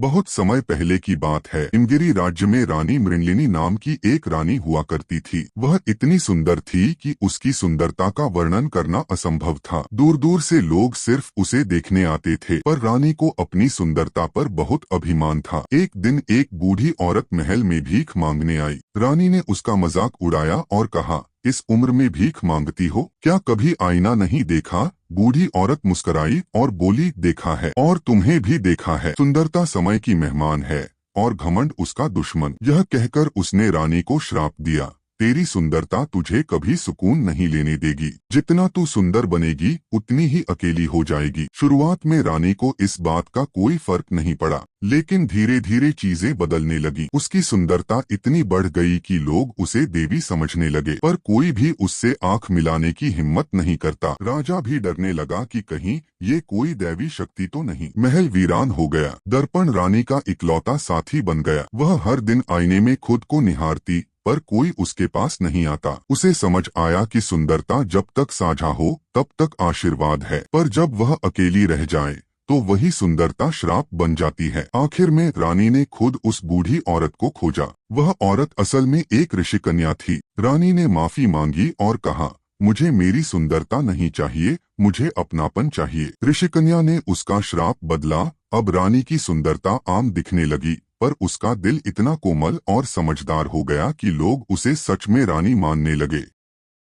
बहुत समय पहले की बात है। हिमगिरी राज्य में रानी मृणलिनी नाम की एक रानी हुआ करती थी। वह इतनी सुंदर थी कि उसकी सुंदरता का वर्णन करना असंभव था। दूर दूर से लोग सिर्फ उसे देखने आते थे, पर रानी को अपनी सुंदरता पर बहुत अभिमान था। एक दिन एक बूढ़ी औरत महल में भीख मांगने आई। रानी ने उसका मजाक उड़ाया और कहा, इस उम्र में भीख मांगती हो, क्या कभी आईना नहीं देखा? बूढ़ी औरत मुस्कुराई और बोली, देखा है और तुम्हें भी देखा है। सुंदरता समय की मेहमान है और घमंड उसका दुश्मन। यह कहकर उसने रानी को श्राप दिया, तेरी सुंदरता तुझे कभी सुकून नहीं लेने देगी। जितना तू सुंदर बनेगी उतनी ही अकेली हो जाएगी। शुरुआत में रानी को इस बात का कोई फर्क नहीं पड़ा, लेकिन धीरे धीरे चीजें बदलने लगी। उसकी सुंदरता इतनी बढ़ गई कि लोग उसे देवी समझने लगे, पर कोई भी उससे आंख मिलाने की हिम्मत नहीं करता। राजा भी डरने लगा कि कहीं ये कोई दैवी शक्ति तो नहीं। महल वीरान हो गया। दर्पण रानी का इकलौता साथी बन गया। वह हर दिन आईने में खुद को निहारती, पर कोई उसके पास नहीं आता। उसे समझ आया कि सुंदरता जब तक साझा हो तब तक आशीर्वाद है, पर जब वह अकेली रह जाए तो वही सुंदरता श्राप बन जाती है। आखिर में रानी ने खुद उस बूढ़ी औरत को खोजा। वह औरत असल में एक ऋषिकन्या थी। रानी ने माफी मांगी और कहा, मुझे मेरी सुंदरता नहीं चाहिए, मुझे अपनापन चाहिए। ऋषिकन्या ने उसका श्राप बदला। अब रानी की सुंदरता आम दिखने लगी, पर उसका दिल इतना कोमल और समझदार हो गया कि लोग उसे सच में रानी मानने लगे।